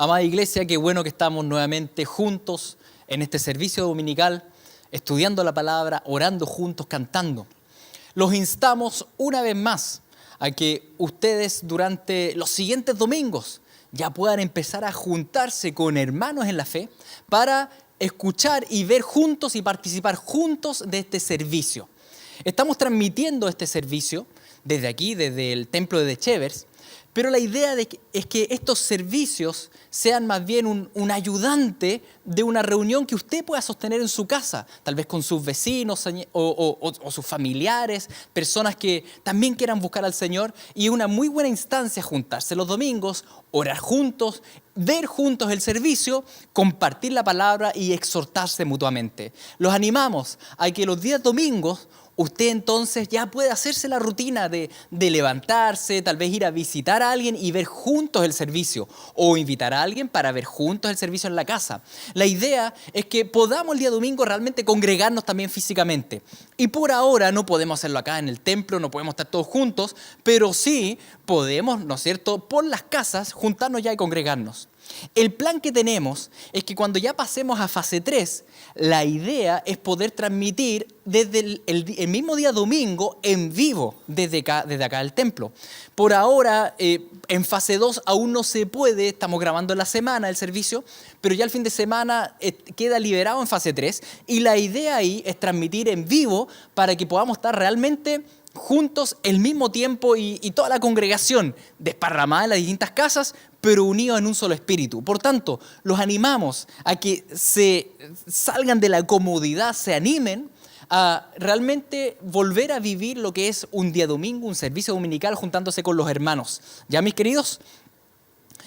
Amada iglesia, qué bueno que estamos nuevamente juntos en este servicio dominical, estudiando la palabra, orando juntos, cantando. Los instamos una vez más a que ustedes durante los siguientes domingos ya puedan empezar a juntarse con hermanos en la fe para escuchar y ver juntos y participar juntos de este servicio. Estamos transmitiendo este servicio desde aquí, desde el templo de Chevers, pero la idea es que estos servicios sean más bien un ayudante de una reunión que usted pueda sostener en su casa, tal vez con sus vecinos o sus familiares, personas que también quieran buscar al Señor, y es una muy buena instancia juntarse los domingos, orar juntos, ver juntos el servicio, compartir la palabra y exhortarse mutuamente. Los animamos a que los días domingos usted entonces ya puede hacerse la rutina de levantarse, tal vez ir a visitar a alguien y ver juntos el servicio, o invitar a alguien para ver juntos el servicio en la casa. La idea es que podamos el día domingo realmente congregarnos también físicamente. Y por ahora no podemos hacerlo acá en el templo, no podemos estar todos juntos, pero sí podemos, ¿no es cierto?, por las casas juntarnos ya y congregarnos. El plan que tenemos es que cuando ya pasemos a fase 3, la idea es poder transmitir desde el mismo día domingo en vivo desde acá del templo. Por ahora, en fase 2 aún no se puede, estamos grabando en la semana el servicio, pero ya el fin de semana queda liberado en fase 3 y la idea ahí es transmitir en vivo para que podamos estar realmente juntos al mismo tiempo y toda la congregación desparramada en las distintas casas, pero unidos en un solo espíritu. Por tanto, los animamos a que se salgan de la comodidad, se animen a realmente volver a vivir lo que es un día domingo, un servicio dominical juntándose con los hermanos. ¿Ya, mis queridos?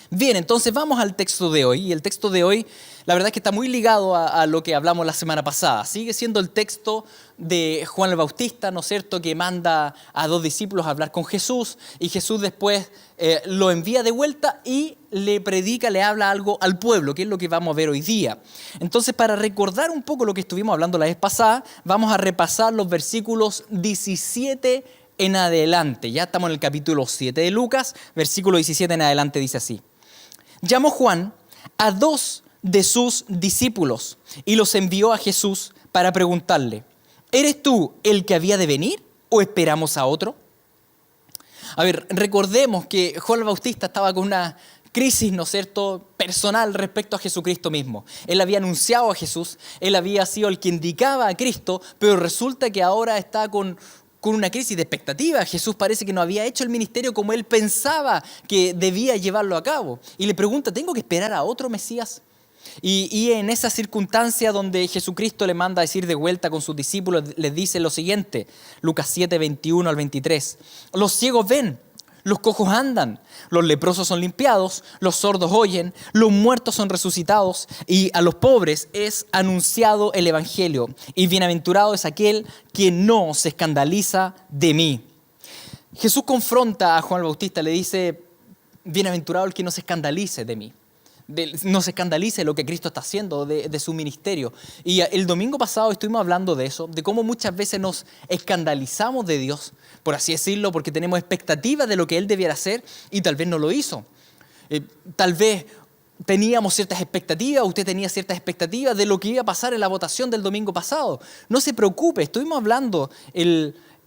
Bien, entonces vamos al texto de hoy. Y el texto de hoy, la verdad es que está muy ligado a lo que hablamos la semana pasada. Sigue siendo el texto de Juan el Bautista, ¿no es cierto?, que manda a 2 discípulos a hablar con Jesús, y Jesús después lo envía de vuelta y le predica, le habla algo al pueblo, que es lo que vamos a ver hoy día. Entonces, para recordar un poco lo que estuvimos hablando la vez pasada, vamos a repasar los versículos 17 en adelante. Ya estamos en el capítulo 7 de Lucas, versículo 17 en adelante dice así. Llamó Juan a 2 de sus discípulos y los envió a Jesús para preguntarle: ¿eres tú el que había de venir o esperamos a otro? A ver, recordemos que Juan el Bautista estaba con una crisis, ¿no es cierto?, personal respecto a Jesucristo mismo. Él había anunciado a Jesús, él había sido el que indicaba a Cristo, pero resulta que ahora está con una crisis de expectativa. Jesús parece que no había hecho el ministerio como él pensaba que debía llevarlo a cabo. Y le pregunta: ¿tengo que esperar a otro Mesías? Y en esa circunstancia donde Jesucristo le manda a decir de vuelta con sus discípulos, les dice lo siguiente, Lucas 7, 21 al 23. Los ciegos ven, los cojos andan, los leprosos son limpiados, los sordos oyen, los muertos son resucitados, y a los pobres es anunciado el evangelio. Y bienaventurado es aquel que no se escandaliza de mí. Jesús confronta a Juan el Bautista, le dice: bienaventurado el que no se escandalice de mí. No se escandalice de lo que Cristo está haciendo, de su ministerio. Y el domingo pasado estuvimos hablando de eso, de cómo muchas veces nos escandalizamos de Dios, por así decirlo, porque tenemos expectativas de lo que Él debiera hacer y tal vez no lo hizo. Tal vez teníamos ciertas expectativas, usted tenía ciertas expectativas de lo que iba a pasar en la votación del domingo pasado. No se preocupe, estuvimos hablando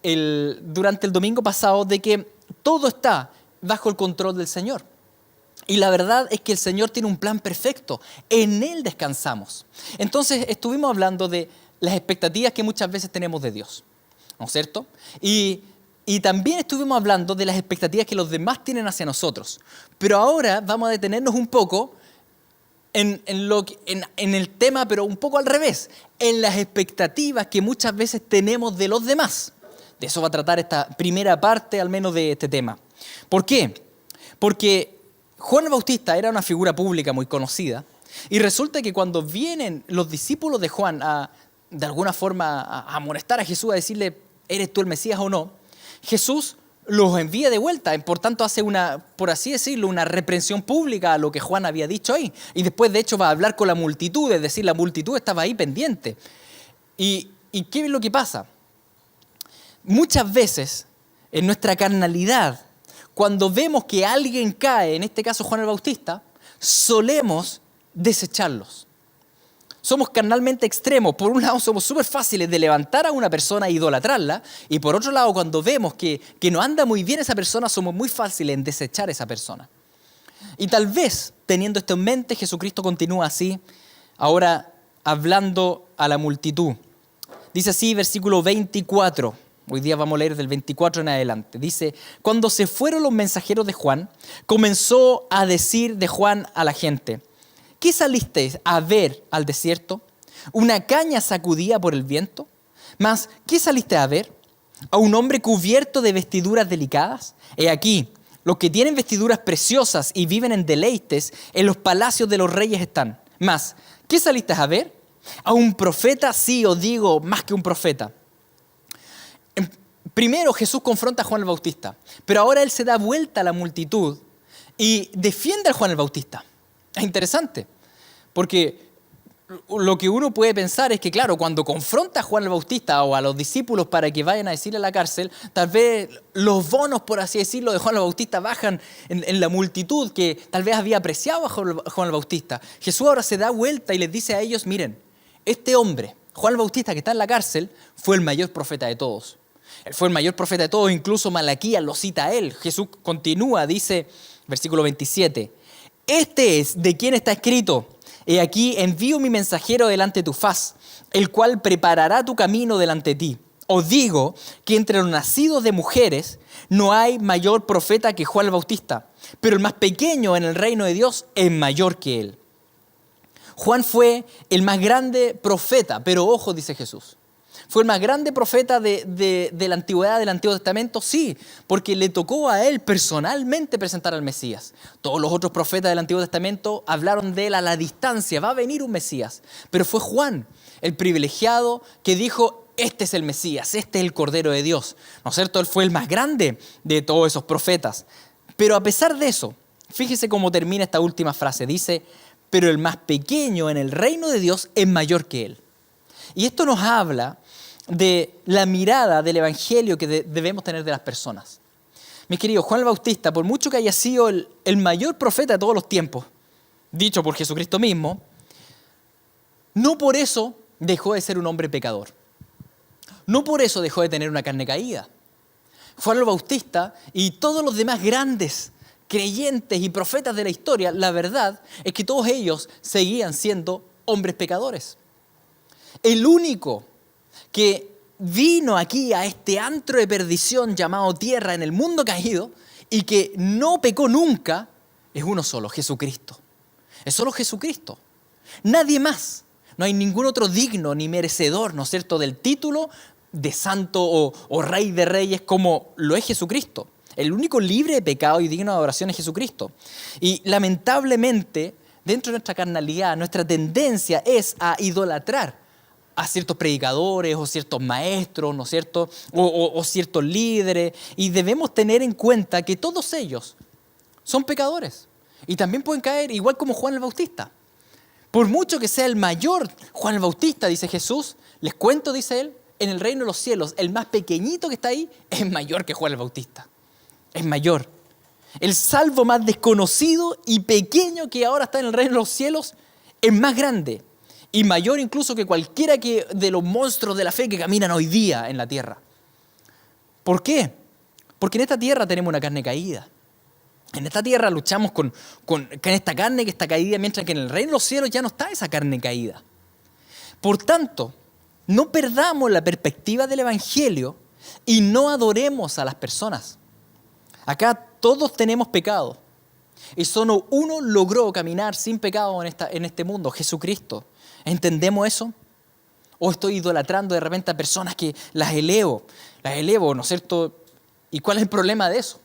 durante el domingo pasado de que todo está bajo el control del Señor. Y la verdad es que el Señor tiene un plan perfecto. En Él descansamos. Entonces estuvimos hablando de las expectativas que muchas veces tenemos de Dios, ¿no es cierto? Y también estuvimos hablando de las expectativas que los demás tienen hacia nosotros. Pero ahora vamos a detenernos un poco en el tema, pero un poco al revés, en las expectativas que muchas veces tenemos de los demás. De eso va a tratar esta primera parte, al menos, de este tema. ¿Por qué? Porque Juan el Bautista era una figura pública muy conocida, y resulta que cuando vienen los discípulos de Juan de alguna forma a amonestar a Jesús, a decirle: ¿eres tú el Mesías o no?, Jesús los envía de vuelta. Por tanto, hace por así decirlo, una reprensión pública a lo que Juan había dicho ahí. Y después, de hecho, va a hablar con la multitud, es decir, la multitud estaba ahí pendiente. ¿Y qué es lo que pasa? Muchas veces, en nuestra carnalidad, cuando vemos que alguien cae, en este caso Juan el Bautista, solemos desecharlos. Somos carnalmente extremos. Por un lado, somos súper fáciles de levantar a una persona e idolatrarla. Y por otro lado, cuando vemos que no anda muy bien esa persona, somos muy fáciles en desechar a esa persona. Y tal vez, teniendo esto en mente, Jesucristo continúa así, ahora hablando a la multitud. Dice así, versículo 24. Hoy día vamos a leer del 24 en adelante. Dice, cuando se fueron los mensajeros de Juan, comenzó a decir de Juan a la gente, ¿qué salisteis a ver al desierto? ¿Una caña sacudida por el viento? Mas, ¿qué saliste a ver? ¿A un hombre cubierto de vestiduras delicadas? He aquí, los que tienen vestiduras preciosas y viven en deleites, en los palacios de los reyes están. Mas, ¿qué saliste a ver? ¿A un profeta? Sí, os digo, más que un profeta. Primero Jesús confronta a Juan el Bautista, pero ahora él se da vuelta a la multitud y defiende a Juan el Bautista. Es interesante, porque lo que uno puede pensar es que, claro, cuando confronta a Juan el Bautista o a los discípulos para que vayan a decirle a la cárcel, tal vez los bonos, por así decirlo, de Juan el Bautista bajan en la multitud que tal vez había apreciado a Juan el Bautista. Jesús ahora se da vuelta y les dice a ellos, miren, este hombre, Juan el Bautista que está en la cárcel, fue el mayor profeta de todos. Él fue el mayor profeta de todos, incluso Malaquías lo cita a él. Jesús continúa, dice, versículo 27, este es de quien está escrito, he aquí envío mi mensajero delante de tu faz, el cual preparará tu camino delante de ti. Os digo que entre los nacidos de mujeres no hay mayor profeta que Juan el Bautista, pero el más pequeño en el reino de Dios es mayor que él. Juan fue el más grande profeta, pero ojo, dice Jesús. ¿Fue el más grande profeta de la antigüedad, del Antiguo Testamento? Sí, porque le tocó a él personalmente presentar al Mesías. Todos los otros profetas del Antiguo Testamento hablaron de él a la distancia, va a venir un Mesías. Pero fue Juan, el privilegiado, que dijo, este es el Mesías, este es el Cordero de Dios. ¿No es cierto? Él fue el más grande de todos esos profetas. Pero a pesar de eso, fíjese cómo termina esta última frase. Dice, pero el más pequeño en el reino de Dios es mayor que él. Y esto nos habla de la mirada del evangelio que debemos tener de las personas. Mis queridos, Juan el Bautista, por mucho que haya sido el mayor profeta de todos los tiempos, dicho por Jesucristo mismo, no por eso dejó de ser un hombre pecador. No por eso dejó de tener una carne caída. Juan el Bautista y todos los demás grandes creyentes y profetas de la historia, la verdad es que todos ellos seguían siendo hombres pecadores. El único que vino aquí a este antro de perdición llamado tierra en el mundo caído y que no pecó nunca, es uno solo, Jesucristo. Es solo Jesucristo. Nadie más. No hay ningún otro digno ni merecedor, ¿no es cierto?, del título de santo o rey de reyes como lo es Jesucristo. El único libre de pecado y digno de adoración es Jesucristo. Y lamentablemente, dentro de nuestra carnalidad, nuestra tendencia es a idolatrar a ciertos predicadores o ciertos maestros, ¿no es cierto?, o ciertos líderes, y debemos tener en cuenta que todos ellos son pecadores y también pueden caer igual como Juan el Bautista. Por mucho que sea el mayor Juan el Bautista, dice Jesús, les cuento, dice él, en el reino de los cielos, el más pequeñito que está ahí es mayor que Juan el Bautista. Es mayor. El salvo más desconocido y pequeño que ahora está en el reino de los cielos es más grande y mayor incluso que cualquiera de los monstruos de la fe que caminan hoy día en la tierra. ¿Por qué? Porque en esta tierra tenemos una carne caída. En esta tierra luchamos con esta carne que está caída, mientras que en el reino de los cielos ya no está esa carne caída. Por tanto, no perdamos la perspectiva del evangelio y no adoremos a las personas. Acá todos tenemos pecado y solo uno logró caminar sin pecado en este mundo, Jesucristo. ¿Entendemos eso? ¿O estoy idolatrando de repente a personas que las elevo, ¿no es cierto? ¿Y cuál es el problema de eso?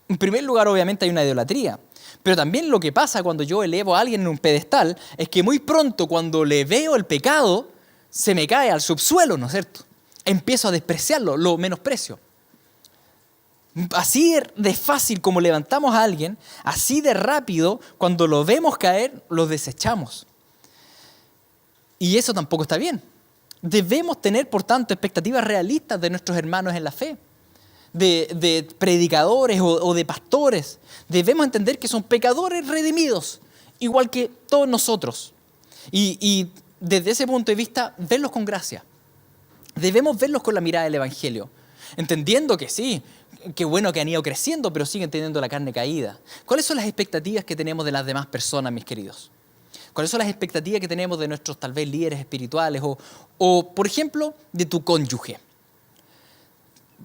En primer lugar, obviamente hay una idolatría, pero también lo que pasa cuando yo elevo a alguien en un pedestal es que muy pronto cuando le veo el pecado, se me cae al subsuelo, ¿no es cierto? Empiezo a despreciarlo, lo menosprecio. Así de fácil como levantamos a alguien, así de rápido, cuando lo vemos caer, lo desechamos. Y eso tampoco está bien. Debemos tener, por tanto, expectativas realistas de nuestros hermanos en la fe. de predicadores o de pastores. Debemos entender que son pecadores redimidos, igual que todos nosotros. Y desde ese punto de vista, verlos con gracia. Debemos verlos con la mirada del Evangelio, entendiendo que sí, qué bueno que han ido creciendo, pero siguen teniendo la carne caída. ¿Cuáles son las expectativas que tenemos de las demás personas, mis queridos? ¿Cuáles son las expectativas que tenemos de nuestros, tal vez, líderes espirituales o, por ejemplo, de tu cónyuge?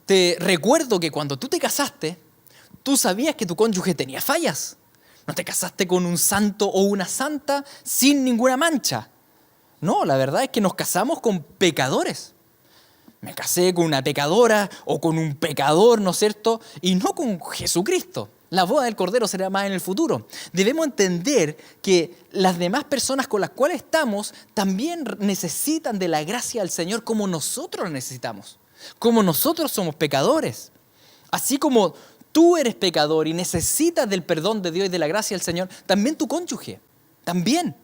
Te recuerdo que cuando tú te casaste, tú sabías que tu cónyuge tenía fallas. No te casaste con un santo o una santa sin ninguna mancha. No, la verdad es que nos casamos con pecadores. Me casé con una pecadora o con un pecador, ¿no es cierto? Y no con Jesucristo. La boda del Cordero será más en el futuro. Debemos entender que las demás personas con las cuales estamos también necesitan de la gracia del Señor como nosotros la necesitamos. Como nosotros somos pecadores. Así como tú eres pecador y necesitas del perdón de Dios y de la gracia del Señor, también tu cónyuge. También.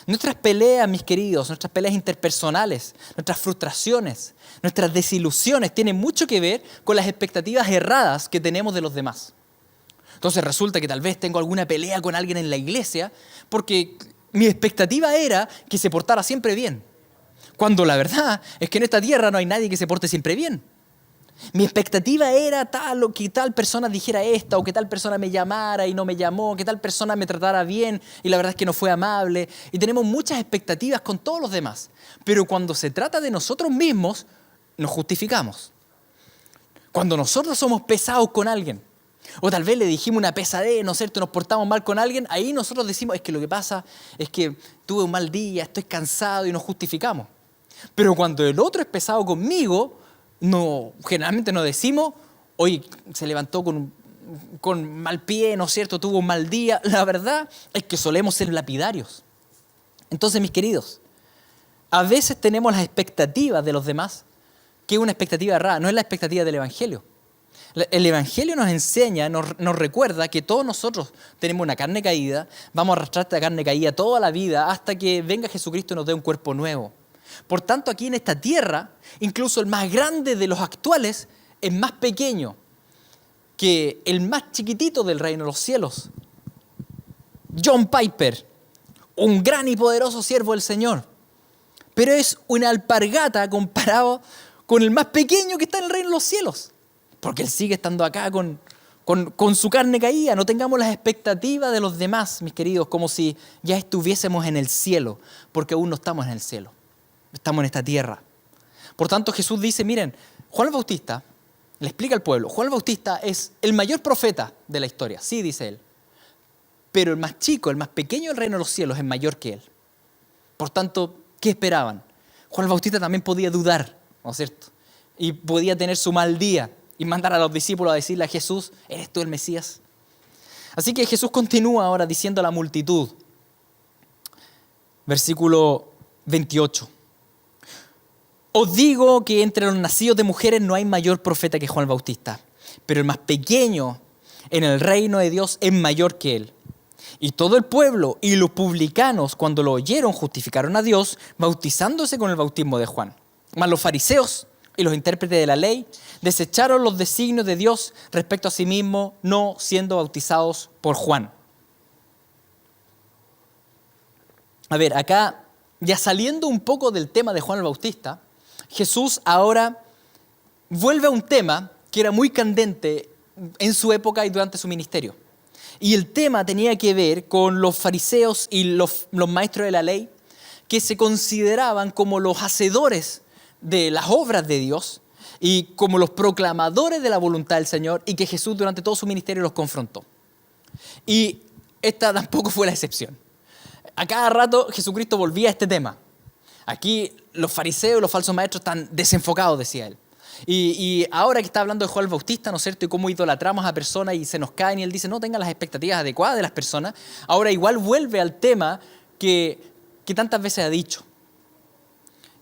Nuestras peleas, mis queridos, nuestras peleas interpersonales, nuestras frustraciones, nuestras desilusiones tienen mucho que ver con las expectativas erradas que tenemos de los demás. Entonces resulta que tal vez tengo alguna pelea con alguien en la iglesia porque mi expectativa era que se portara siempre bien. Cuando la verdad es que en esta tierra no hay nadie que se porte siempre bien. Mi expectativa era tal o que tal persona dijera esta, o que tal persona me llamara y no me llamó, que tal persona me tratara bien y la verdad es que no fue amable. Y tenemos muchas expectativas con todos los demás. Pero cuando se trata de nosotros mismos, nos justificamos. Cuando nosotros somos pesados con alguien, o tal vez le dijimos una pesadez, ¿no es cierto?, nos portamos mal con alguien, ahí nosotros decimos, es que lo que pasa es que tuve un mal día, estoy cansado y nos justificamos. Pero cuando el otro es pesado conmigo, no, generalmente no decimos, hoy se levantó con mal pie, ¿no es cierto?, tuvo un mal día. La verdad es que solemos ser lapidarios. Entonces, mis queridos, a veces tenemos las expectativas de los demás, que es una expectativa errada, no es la expectativa del Evangelio. El Evangelio nos enseña, nos recuerda que todos nosotros tenemos una carne caída, vamos a arrastrar esta carne caída toda la vida hasta que venga Jesucristo y nos dé un cuerpo nuevo. Por tanto, aquí en esta tierra, incluso el más grande de los actuales es más pequeño que el más chiquitito del reino de los cielos. John Piper, un gran y poderoso siervo del Señor, pero es una alpargata comparado con el más pequeño que está en el reino de los cielos, porque él sigue estando acá con su carne caída. No tengamos las expectativas de los demás, mis queridos, como si ya estuviésemos en el cielo, porque aún no estamos en el cielo. Estamos en esta tierra. Por tanto, Jesús dice, miren, Juan el Bautista, le explica al pueblo, Juan el Bautista es el mayor profeta de la historia, sí, dice él, pero el más chico, el más pequeño del reino de los cielos es mayor que él. Por tanto, ¿qué esperaban? Juan el Bautista también podía dudar, ¿no es cierto? Y podía tener su mal día y mandar a los discípulos a decirle a Jesús, ¿eres tú el Mesías? Así que Jesús continúa ahora diciendo a la multitud, versículo 28. Os digo que entre los nacidos de mujeres no hay mayor profeta que Juan el Bautista, pero el más pequeño en el reino de Dios es mayor que él. Y todo el pueblo y los publicanos, cuando lo oyeron, justificaron a Dios, bautizándose con el bautismo de Juan. Mas los fariseos y los intérpretes de la ley desecharon los designios de Dios respecto a sí mismos, no siendo bautizados por Juan. A ver, acá, ya saliendo un poco del tema de Juan el Bautista, Jesús ahora vuelve a un tema que era muy candente en su época y durante su ministerio. Y el tema tenía que ver con los fariseos y los maestros de la ley, que se consideraban como los hacedores de las obras de Dios y como los proclamadores de la voluntad del Señor, y que Jesús durante todo su ministerio los confrontó. Y esta tampoco fue la excepción. A cada rato Jesucristo volvía a este tema. Aquí los fariseos y los falsos maestros están desenfocados, decía él. Y ahora que está hablando de Juan el Bautista, ¿no es cierto?, y cómo idolatramos a personas y se nos caen, y él dice, no tengan las expectativas adecuadas de las personas, ahora igual vuelve al tema que tantas veces ha dicho.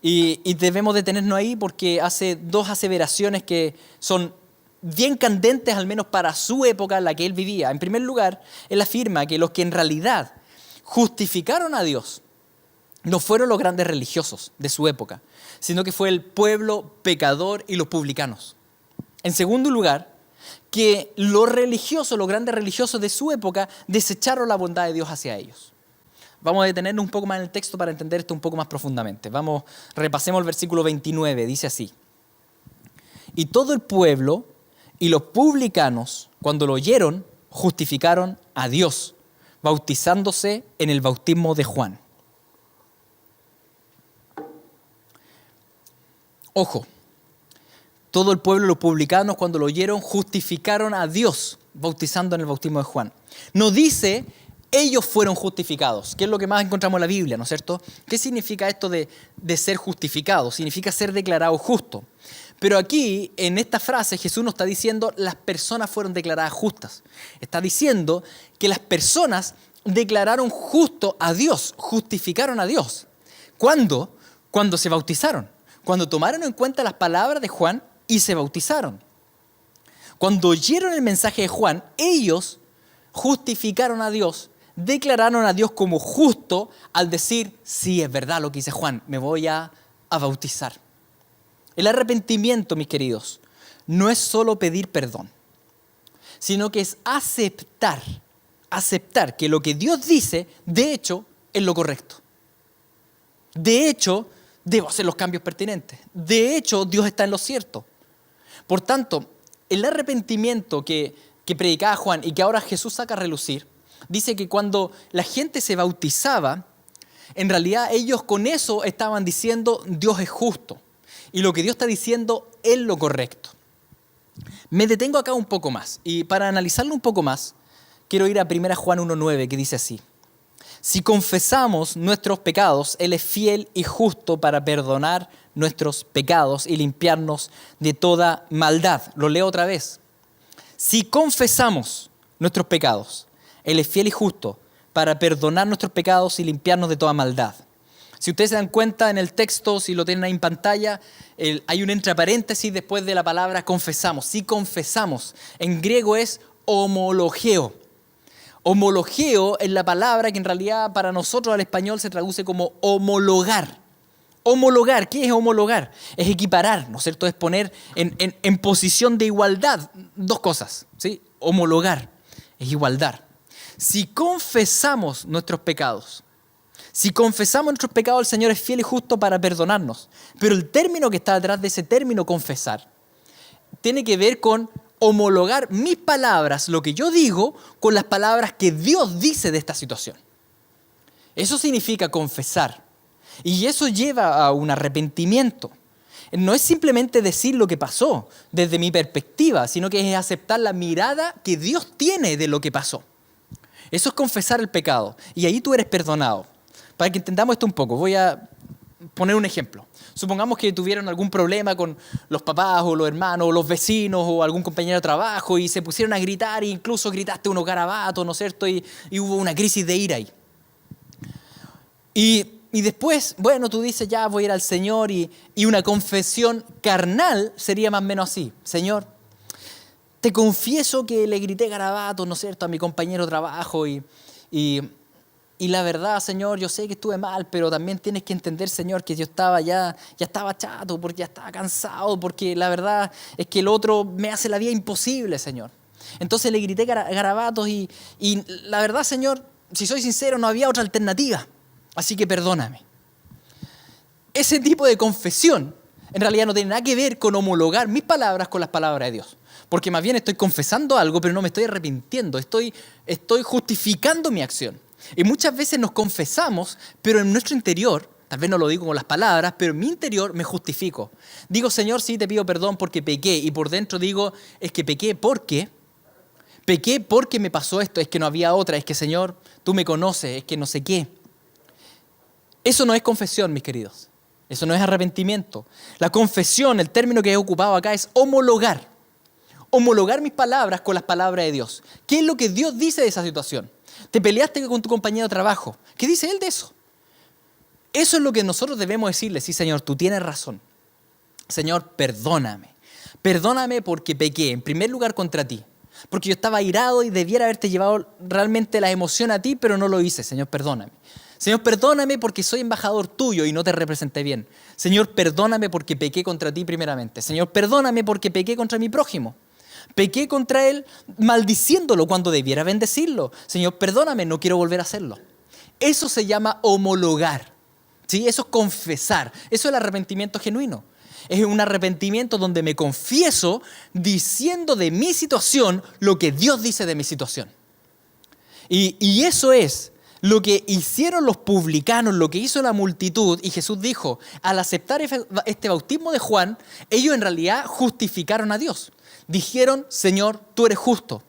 Y debemos detenernos ahí porque hace dos aseveraciones que son bien candentes, al menos para su época en la que él vivía. En primer lugar, él afirma que los que en realidad justificaron a Dios no fueron los grandes religiosos de su época, sino que fue el pueblo pecador y los publicanos. En segundo lugar, que los religiosos, los grandes religiosos de su época, desecharon la bondad de Dios hacia ellos. Vamos a detenernos un poco más en el texto para entender esto un poco más profundamente. Repasemos el versículo 29, dice así. Y todo el pueblo y los publicanos, cuando lo oyeron, justificaron a Dios, bautizándose en el bautismo de Juan. Ojo, todo el pueblo y los publicanos, cuando lo oyeron, justificaron a Dios, bautizando en el bautismo de Juan. No dice, ellos fueron justificados, que es lo que más encontramos en la Biblia, ¿no es cierto? ¿Qué significa esto de ser justificado? Significa ser declarado justo. Pero aquí, en esta frase, Jesús nos está diciendo, las personas fueron declaradas justas. Está diciendo que las personas declararon justo a Dios, justificaron a Dios. ¿Cuándo? Cuando se bautizaron. Cuando tomaron en cuenta las palabras de Juan y se bautizaron. Cuando oyeron el mensaje de Juan, ellos justificaron a Dios, declararon a Dios como justo al decir, sí, es verdad lo que dice Juan, me voy a bautizar. El arrepentimiento, mis queridos, no es solo pedir perdón, sino que es aceptar que lo que Dios dice, de hecho, es lo correcto. De hecho, debo hacer los cambios pertinentes. De hecho, Dios está en lo cierto. Por tanto, el arrepentimiento que predicaba Juan y que ahora Jesús saca a relucir, dice que cuando la gente se bautizaba, en realidad ellos con eso estaban diciendo Dios es justo. Y lo que Dios está diciendo es lo correcto. Me detengo acá un poco más. Y para analizarlo un poco más, quiero ir a 1 Juan 1:9, que dice así. Si confesamos nuestros pecados, Él es fiel y justo para perdonar nuestros pecados y limpiarnos de toda maldad. Lo leo otra vez. Si confesamos nuestros pecados, Él es fiel y justo para perdonar nuestros pecados y limpiarnos de toda maldad. Si ustedes se dan cuenta en el texto, si lo tienen ahí en pantalla, hay un entre paréntesis después de la palabra confesamos. Si confesamos, en griego es homologeo. Homologeo es la palabra que en realidad para nosotros al español se traduce como homologar. Homologar, ¿qué es homologar? Es equiparar, ¿no es cierto? Es poner en posición de igualdad dos cosas, ¿sí? Homologar es igualdad. Si confesamos nuestros pecados, el Señor es fiel y justo para perdonarnos. Pero el término que está detrás de ese término confesar tiene que ver con homologar mis palabras, lo que yo digo, con las palabras que Dios dice de esta situación. Eso significa confesar. Y eso lleva a un arrepentimiento. No es simplemente decir lo que pasó desde mi perspectiva, sino que es aceptar la mirada que Dios tiene de lo que pasó. Eso es confesar el pecado. Y ahí tú eres perdonado. Para que entendamos esto un poco, voy a poner un ejemplo. Supongamos que tuvieron algún problema con los papás o los hermanos o los vecinos o algún compañero de trabajo y se pusieron a gritar e incluso gritaste unos garabatos, ¿no es cierto? Y hubo una crisis de ira ahí. Y después, bueno, tú dices, ya voy a ir al Señor y una confesión carnal sería más o menos así. Señor, te confieso que le grité garabatos, ¿no es cierto?, a mi compañero de trabajo y la verdad, Señor, yo sé que estuve mal, pero también tienes que entender, Señor, que yo estaba ya estaba chato, porque ya estaba cansado, porque la verdad es que el otro me hace la vida imposible, Señor. Entonces le grité garabatos y la verdad, Señor, si soy sincero, no había otra alternativa, así que perdóname. Ese tipo de confesión en realidad no tiene nada que ver con homologar mis palabras con las palabras de Dios. Porque más bien estoy confesando algo, pero no me estoy arrepintiendo, estoy justificando mi acción. Y muchas veces nos confesamos, pero en nuestro interior, tal vez no lo digo con las palabras, pero en mi interior me justifico. Digo, Señor, sí te pido perdón porque pequé. Y por dentro digo, es que pequé porque me pasó esto, es que no había otra, es que, Señor, tú me conoces, es que no sé qué. Eso no es confesión, mis queridos. Eso no es arrepentimiento. La confesión, el término que he ocupado acá es homologar. Homologar mis palabras con las palabras de Dios. ¿Qué es lo que Dios dice de esa situación? Te peleaste con tu compañero de trabajo. ¿Qué dice Él de eso? Eso es lo que nosotros debemos decirle. Sí, Señor, tú tienes razón. Señor, perdóname. Perdóname porque pequé, en primer lugar contra ti. Porque yo estaba airado y debiera haberte llevado realmente la emoción a ti, pero no lo hice. Señor, perdóname. Señor, perdóname porque soy embajador tuyo y no te representé bien. Señor, perdóname porque pequé contra ti primeramente. Señor, perdóname porque pequé contra mi prójimo. Pequé contra él maldiciéndolo cuando debiera bendecirlo. Señor, perdóname, no quiero volver a hacerlo. Eso se llama homologar. ¿Sí? Eso es confesar. Eso es el arrepentimiento genuino. Es un arrepentimiento donde me confieso diciendo de mi situación lo que Dios dice de mi situación. Y eso es lo que hicieron los publicanos, lo que hizo la multitud. Y Jesús dijo, al aceptar este bautismo de Juan, ellos en realidad justificaron a Dios. Dijeron, Señor, tú eres justo.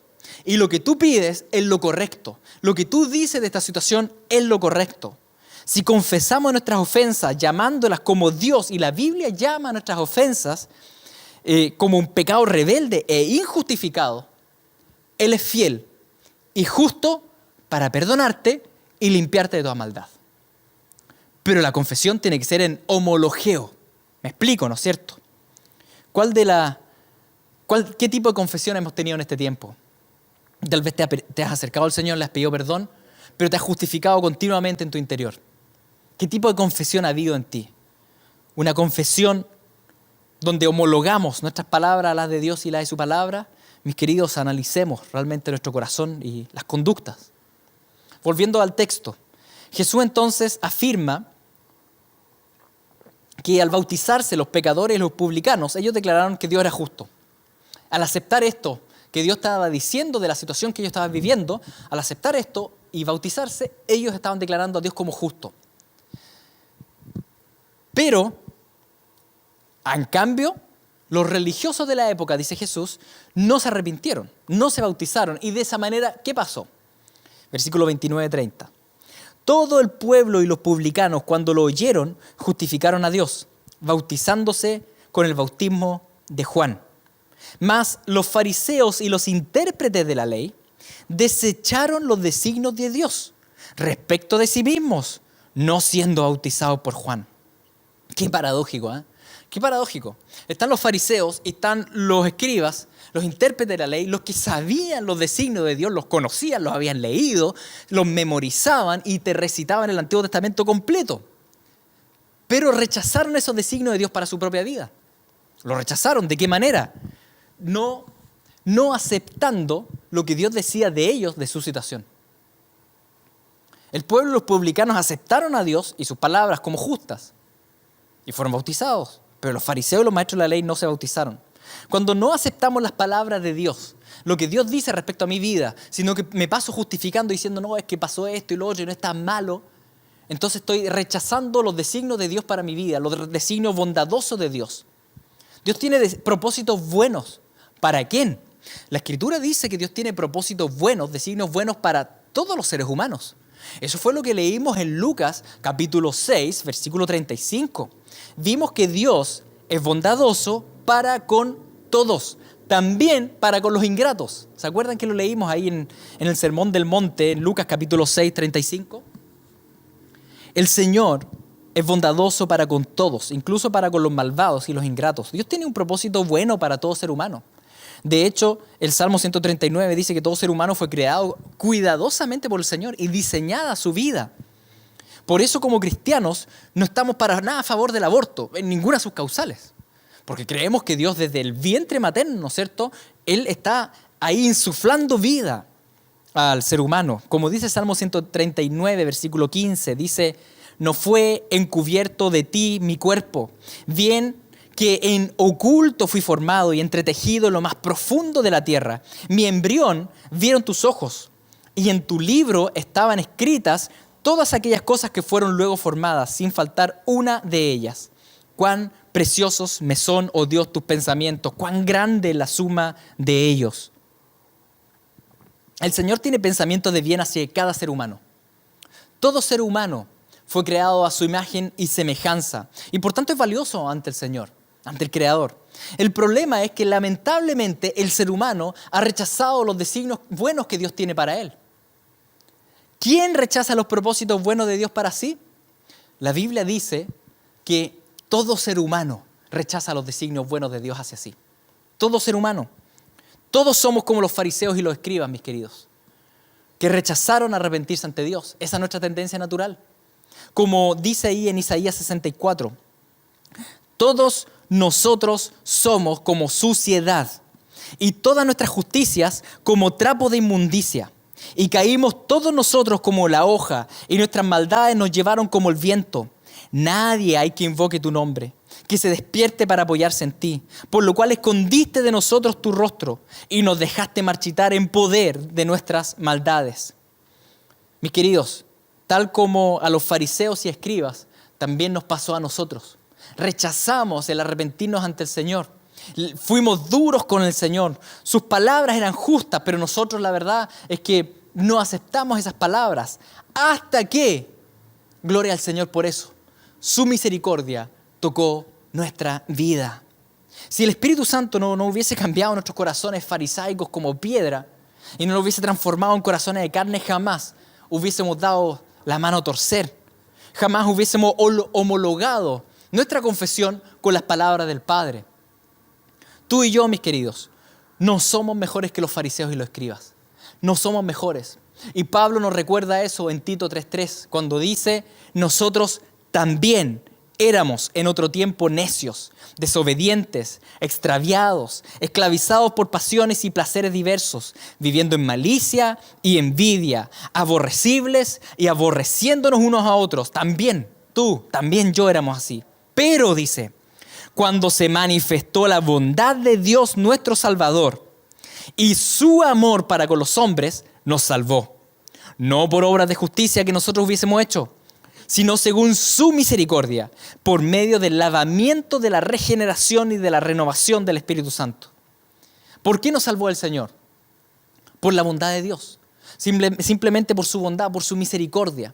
Y lo que tú pides es lo correcto. Lo que tú dices de esta situación es lo correcto. Si confesamos nuestras ofensas, llamándolas como Dios, y la Biblia llama a nuestras ofensas como un pecado rebelde e injustificado, Él es fiel y justo para perdonarte y limpiarte de toda maldad. Pero la confesión tiene que ser en homologeo. Me explico, ¿no es cierto? ¿Qué tipo de confesión hemos tenido en este tiempo? Tal vez te has acercado al Señor, le has pedido perdón, pero te has justificado continuamente en tu interior. ¿Qué tipo de confesión ha habido en ti? Una confesión donde homologamos nuestras palabras a las de Dios y las de su palabra. Mis queridos, analicemos realmente nuestro corazón y las conductas. Volviendo al texto, Jesús entonces afirma que al bautizarse los pecadores y los publicanos, ellos declararon que Dios era justo. Al aceptar esto que Dios estaba diciendo de la situación que ellos estaban viviendo, al aceptar esto y bautizarse, ellos estaban declarando a Dios como justo. Pero, en cambio, los religiosos de la época, dice Jesús, no se arrepintieron, no se bautizaron. Y de esa manera, ¿qué pasó? Versículo 29-30. Todo el pueblo y los publicanos, cuando lo oyeron, justificaron a Dios, bautizándose con el bautismo de Juan. Mas los fariseos y los intérpretes de la ley desecharon los designios de Dios respecto de sí mismos, no siendo bautizados por Juan. Qué paradójico, ¿eh? Qué paradójico. Están los fariseos y están los escribas, los intérpretes de la ley, los que sabían los designios de Dios, los conocían, los habían leído, los memorizaban y te recitaban el Antiguo Testamento completo. Pero rechazaron esos designios de Dios para su propia vida. Lo rechazaron. ¿De qué manera? No aceptando lo que Dios decía de ellos, de su situación. El pueblo y los publicanos aceptaron a Dios y sus palabras como justas y fueron bautizados. Pero los fariseos y los maestros de la ley no se bautizaron. Cuando no aceptamos las palabras de Dios, lo que Dios dice respecto a mi vida, sino que me paso justificando diciendo, no, es que pasó esto y lo otro y no es tan malo, entonces estoy rechazando los designios de Dios para mi vida, los designios bondadosos de Dios. Dios tiene propósitos buenos. ¿Para quién? La Escritura dice que Dios tiene propósitos buenos, designios buenos para todos los seres humanos. Eso fue lo que leímos en Lucas capítulo 6, versículo 35. Vimos que Dios es bondadoso para con todos, también para con los ingratos. ¿Se acuerdan que lo leímos ahí en el Sermón del Monte, en Lucas capítulo 6, 35? El Señor es bondadoso para con todos, incluso para con los malvados y los ingratos. Dios tiene un propósito bueno para todo ser humano. De hecho, el Salmo 139 dice que todo ser humano fue creado cuidadosamente por el Señor y diseñada su vida. Por eso, como cristianos, no estamos para nada a favor del aborto, en ninguna de sus causales. Porque creemos que Dios desde el vientre materno, ¿no es cierto?, Él está ahí insuflando vida al ser humano. Como dice el Salmo 139, versículo 15, dice, no fue encubierto de ti mi cuerpo, bien que en oculto fui formado y entretejido en lo más profundo de la tierra. Mi embrión vieron tus ojos, y en tu libro estaban escritas todas aquellas cosas que fueron luego formadas, sin faltar una de ellas. Cuán preciosos me son, oh Dios, tus pensamientos, cuán grande la suma de ellos. El Señor tiene pensamientos de bien hacia cada ser humano. Todo ser humano fue creado a su imagen y semejanza, y por tanto es valioso ante el Señor, ante el Creador. El problema es que lamentablemente el ser humano ha rechazado los designios buenos que Dios tiene para él. ¿Quién rechaza los propósitos buenos de Dios para sí? La Biblia dice que todo ser humano rechaza los designios buenos de Dios hacia sí. Todo ser humano. Todos somos como los fariseos y los escribas, mis queridos, que rechazaron arrepentirse ante Dios. Esa es nuestra tendencia natural. Como dice ahí en Isaías 64, todos nosotros somos como suciedad y todas nuestras justicias como trapo de inmundicia. Y caímos todos nosotros como la hoja y nuestras maldades nos llevaron como el viento. Nadie hay que invoque tu nombre, que se despierte para apoyarse en ti, por lo cual escondiste de nosotros tu rostro y nos dejaste marchitar en poder de nuestras maldades. Mis queridos, tal como a los fariseos y escribas, también nos pasó a nosotros. Rechazamos el arrepentirnos ante el Señor. Fuimos duros con el Señor. Sus palabras eran justas, pero nosotros la verdad es que no aceptamos esas palabras. Hasta que, gloria al Señor por eso, su misericordia tocó nuestra vida. Si el Espíritu Santo no hubiese cambiado nuestros corazones farisaicos como piedra y no lo hubiese transformado en corazones de carne, jamás hubiésemos dado la mano a torcer. Jamás hubiésemos homologado nuestra confesión con las palabras del Padre. Tú y yo, mis queridos, no somos mejores que los fariseos y los escribas. No somos mejores. Y Pablo nos recuerda eso en Tito 3:3, cuando dice, nosotros también éramos en otro tiempo necios, desobedientes, extraviados, esclavizados por pasiones y placeres diversos, viviendo en malicia y envidia, aborrecibles y aborreciéndonos unos a otros. También tú, también yo éramos así. Pero, dice, cuando se manifestó la bondad de Dios nuestro Salvador y su amor para con los hombres, nos salvó. No por obras de justicia que nosotros hubiésemos hecho, sino según su misericordia, por medio del lavamiento de la regeneración y de la renovación del Espíritu Santo. ¿Por qué nos salvó el Señor? Por la bondad de Dios. Simplemente por su bondad, por su misericordia.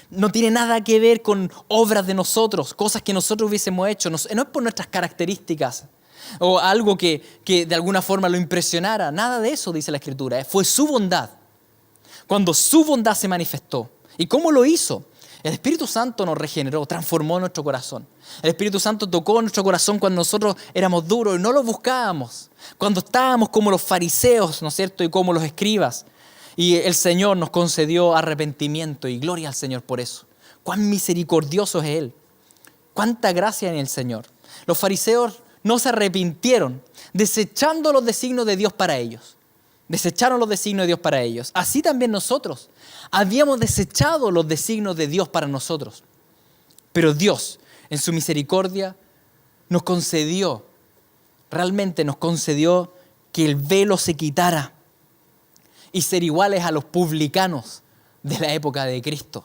No tiene nada que ver con obras de nosotros, cosas que nosotros hubiésemos hecho. No es por nuestras características o algo que de alguna forma lo impresionara. Nada de eso dice la Escritura. Fue su bondad. Cuando su bondad se manifestó. ¿Y cómo lo hizo? El Espíritu Santo nos regeneró, transformó nuestro corazón. El Espíritu Santo tocó nuestro corazón cuando nosotros éramos duros y no lo buscábamos. Cuando estábamos como los fariseos, ¿no es cierto? Y como los escribas. Y el Señor nos concedió arrepentimiento y gloria al Señor por eso. Cuán misericordioso es Él. Cuánta gracia en el Señor. Los fariseos no se arrepintieron, desechando los designios de Dios para ellos. Desecharon los designios de Dios para ellos. Así también nosotros habíamos desechado los designios de Dios para nosotros. Pero Dios, en su misericordia, nos concedió, realmente nos concedió que el velo se quitara y ser iguales a los publicanos de la época de Cristo.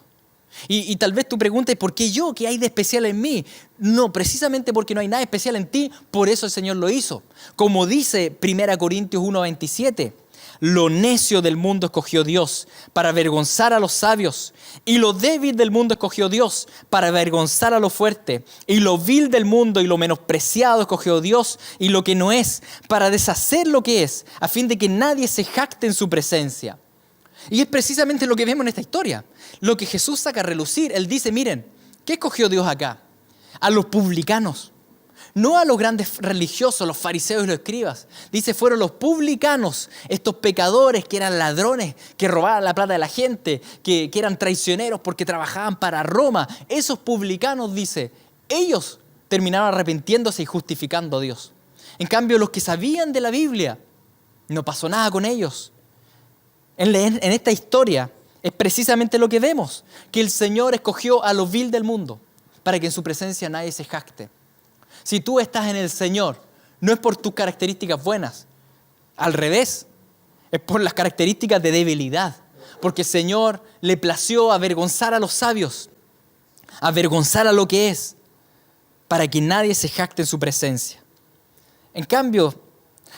Y tal vez tú preguntes, ¿por qué yo? ¿Qué hay de especial en mí? No, precisamente porque no hay nada especial en ti, por eso el Señor lo hizo. Como dice 1 Corintios 1:27, lo necio del mundo escogió Dios para avergonzar a los sabios, y lo débil del mundo escogió Dios para avergonzar a lo fuerte, y lo vil del mundo y lo menospreciado escogió Dios, y lo que no es, para deshacer lo que es, a fin de que nadie se jacte en su presencia. Y es precisamente lo que vemos en esta historia, lo que Jesús saca a relucir. Él dice, miren, ¿qué escogió Dios acá? A los publicanos. No a los grandes religiosos, los fariseos y los escribas. Dice, fueron los publicanos, estos pecadores que eran ladrones, que robaban la plata de la gente, que eran traicioneros porque trabajaban para Roma. Esos publicanos, dice, ellos terminaron arrepintiéndose y justificando a Dios. En cambio, los que sabían de la Biblia, no pasó nada con ellos. En esta historia es precisamente lo que vemos, que el Señor escogió a lo vil del mundo para que en su presencia nadie se jacte. Si tú estás en el Señor, no es por tus características buenas. Al revés, es por las características de debilidad. Porque el Señor le plació avergonzar a los sabios, avergonzar a lo que es, para que nadie se jacte en su presencia. En cambio,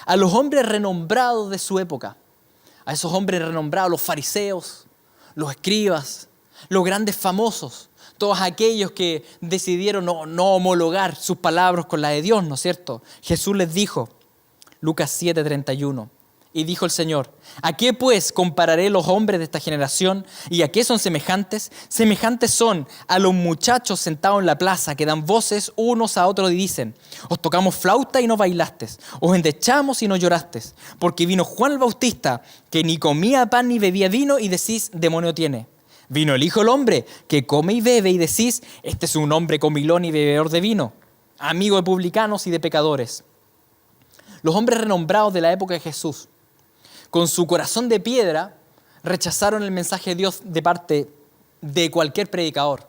a los hombres renombrados de su época, a esos hombres renombrados, los fariseos, los escribas, los grandes famosos, todos aquellos que decidieron no homologar sus palabras con la de Dios, ¿no es cierto? Jesús les dijo, Lucas 7:31, y dijo el Señor, ¿a qué pues compararé los hombres de esta generación? ¿Y a qué son semejantes? Semejantes son a los muchachos sentados en la plaza que dan voces unos a otros y dicen, os tocamos flauta y no bailastes, os endechamos y no llorastes, porque vino Juan el Bautista que ni comía pan ni bebía vino y decís, demonio tiene. Vino el Hijo del Hombre, que come y bebe, y decís, este es un hombre comilón y bebedor de vino, amigo de publicanos y de pecadores. Los hombres renombrados de la época de Jesús, con su corazón de piedra, rechazaron el mensaje de Dios de parte de cualquier predicador.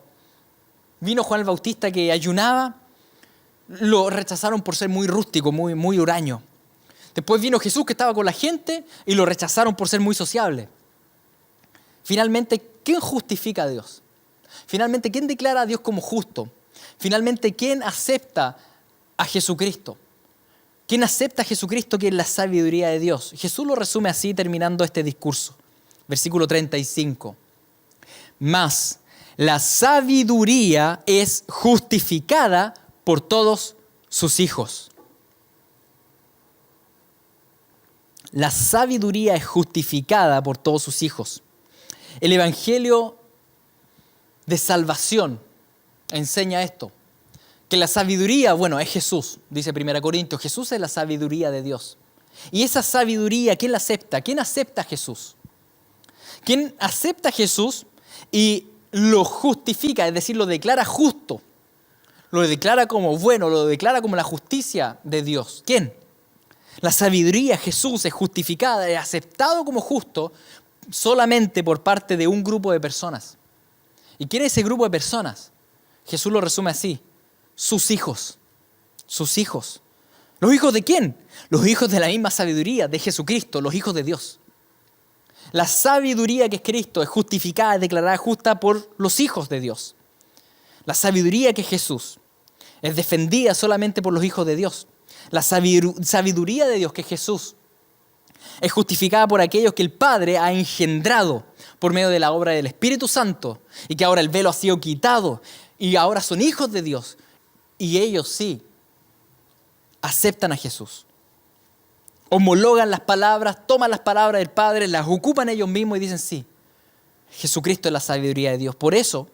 Vino Juan el Bautista que ayunaba, lo rechazaron por ser muy rústico, muy huraño. Después vino Jesús que estaba con la gente y lo rechazaron por ser muy sociable. Finalmente, ¿quién justifica a Dios? Finalmente, ¿quién declara a Dios como justo? Finalmente, ¿quién acepta a Jesucristo? ¿Quién acepta a Jesucristo que es la sabiduría de Dios? Jesús lo resume así terminando este discurso. Versículo 35. Mas la sabiduría es justificada por todos sus hijos. La sabiduría es justificada por todos sus hijos. El Evangelio de salvación enseña esto. Que la sabiduría, es Jesús, dice 1 Corintios. Jesús es la sabiduría de Dios. Y esa sabiduría, ¿quién la acepta? ¿Quién acepta a Jesús? ¿Quién acepta a Jesús y lo justifica? Es decir, lo declara justo. Lo declara como bueno, lo declara como la justicia de Dios. ¿Quién? La sabiduría, Jesús, es justificada, es aceptado como justo solamente por parte de un grupo de personas. ¿Y quién es ese grupo de personas? Jesús lo resume así. Sus hijos. Sus hijos. ¿Los hijos de quién? Los hijos de la misma sabiduría, de Jesucristo, los hijos de Dios. La sabiduría que es Cristo es justificada, es declarada justa por los hijos de Dios. La sabiduría que es Jesús es defendida solamente por los hijos de Dios. La sabiduría de Dios que es Jesús es justificada por aquellos que el Padre ha engendrado por medio de la obra del Espíritu Santo y que ahora el velo ha sido quitado y ahora son hijos de Dios y ellos sí aceptan a Jesús. Homologan las palabras, toman las palabras del Padre, las ocupan ellos mismos y dicen sí, Jesucristo es la sabiduría de Dios. Por eso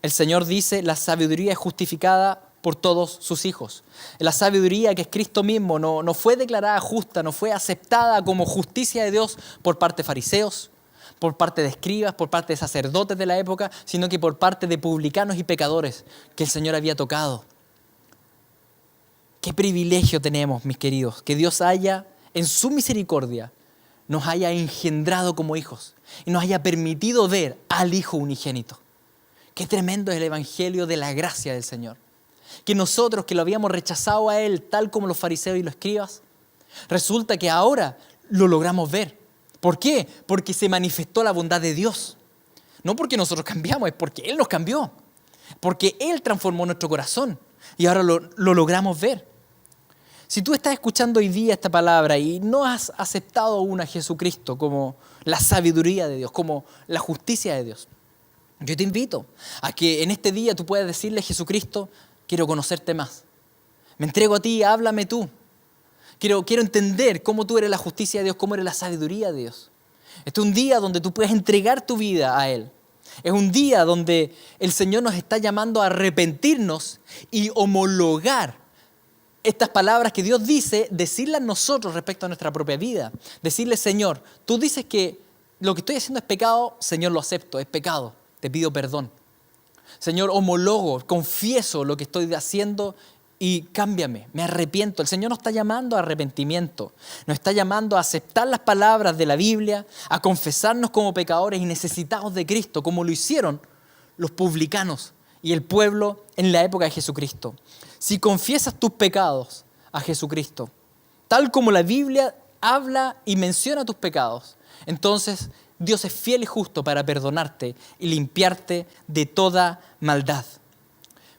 el Señor dice la sabiduría es justificada por todos sus hijos. La sabiduría que es Cristo mismo no fue declarada justa, no fue aceptada como justicia de Dios por parte de fariseos, por parte de escribas, por parte de sacerdotes de la época, sino que por parte de publicanos y pecadores que el Señor había tocado. Qué privilegio tenemos, mis queridos, que Dios haya, en su misericordia, nos haya engendrado como hijos y nos haya permitido ver al Hijo unigénito. Qué tremendo es el evangelio de la gracia del Señor. Que nosotros que lo habíamos rechazado a Él, tal como los fariseos y los escribas, resulta que ahora lo logramos ver. ¿Por qué? Porque se manifestó la bondad de Dios. No porque nosotros cambiamos, es porque Él nos cambió. Porque Él transformó nuestro corazón y ahora lo logramos ver. Si tú estás escuchando hoy día esta palabra y no has aceptado aún a Jesucristo como la sabiduría de Dios, como la justicia de Dios, yo te invito a que en este día tú puedas decirle: Jesucristo, quiero conocerte más. Me entrego a ti, háblame tú. Quiero entender cómo tú eres la justicia de Dios, cómo eres la sabiduría de Dios. Este es un día donde tú puedes entregar tu vida a Él. Es un día donde el Señor nos está llamando a arrepentirnos y homologar estas palabras que Dios dice, decirlas nosotros respecto a nuestra propia vida. Decirle: Señor, tú dices que lo que estoy haciendo es pecado. Señor, lo acepto, es pecado. Te pido perdón. Señor, homologo, confieso lo que estoy haciendo y cámbiame, me arrepiento. El Señor nos está llamando a arrepentimiento, nos está llamando a aceptar las palabras de la Biblia, a confesarnos como pecadores y necesitados de Cristo, como lo hicieron los publicanos y el pueblo en la época de Jesucristo. Si confiesas tus pecados a Jesucristo, tal como la Biblia habla y menciona tus pecados, entonces Dios es fiel y justo para perdonarte y limpiarte de toda maldad.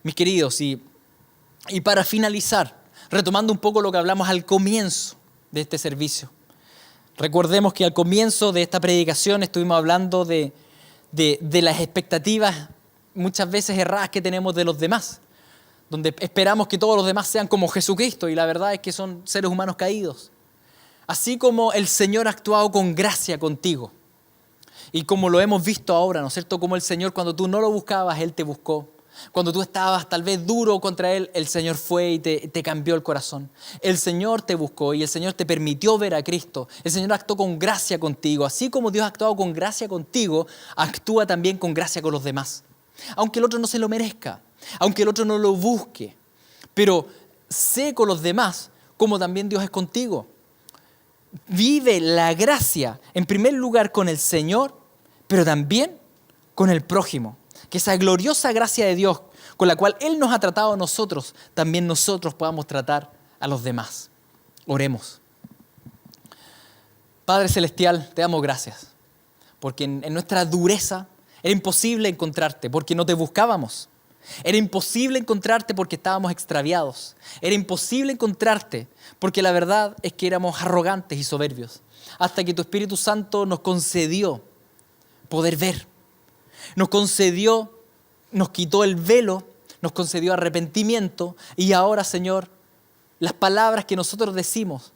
Mis queridos, y para finalizar, retomando un poco lo que hablamos al comienzo de este servicio. Recordemos que al comienzo de esta predicación estuvimos hablando de las expectativas muchas veces erradas que tenemos de los demás, donde esperamos que todos los demás sean como Jesucristo y la verdad es que son seres humanos caídos. Así como el Señor ha actuado con gracia contigo y como lo hemos visto ahora, ¿no es cierto? Como el Señor, cuando tú no lo buscabas, Él te buscó. Cuando tú estabas tal vez duro contra Él, el Señor fue y te cambió el corazón. El Señor te buscó y el Señor te permitió ver a Cristo. El Señor actuó con gracia contigo. Así como Dios ha actuado con gracia contigo, actúa también con gracia con los demás. Aunque el otro no se lo merezca, aunque el otro no lo busque. Pero sé con los demás como también Dios es contigo. Vive la gracia, en primer lugar con el Señor, pero también con el prójimo. Que esa gloriosa gracia de Dios con la cual Él nos ha tratado a nosotros, también nosotros podamos tratar a los demás. Oremos. Padre Celestial, te damos gracias, porque en nuestra dureza era imposible encontrarte, porque no te buscábamos. Era imposible encontrarte porque estábamos extraviados. Era imposible encontrarte porque la verdad es que éramos arrogantes y soberbios. Hasta que tu Espíritu Santo nos concedió poder ver. Nos quitó el velo, nos concedió arrepentimiento y ahora, Señor, las palabras que nosotros decimos,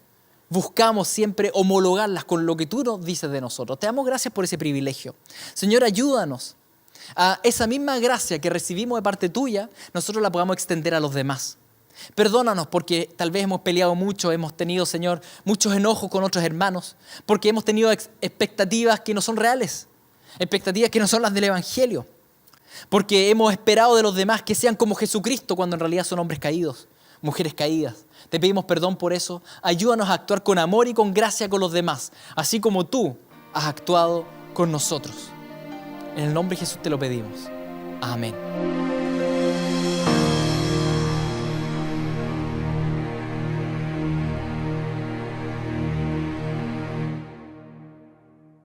buscamos siempre homologarlas con lo que tú nos dices de nosotros. Te damos gracias por ese privilegio. Señor, ayúdanos a esa misma gracia que recibimos de parte tuya, nosotros la podamos extender a los demás. Perdónanos porque tal vez hemos peleado mucho, hemos tenido, Señor, muchos enojos con otros hermanos, porque hemos tenido expectativas que no son reales, expectativas que no son las del Evangelio, porque hemos esperado de los demás que sean como Jesucristo cuando en realidad son hombres caídos, mujeres caídas. Te pedimos perdón por eso. Ayúdanos a actuar con amor y con gracia con los demás, así como tú has actuado con nosotros. En el nombre de Jesús te lo pedimos. Amén.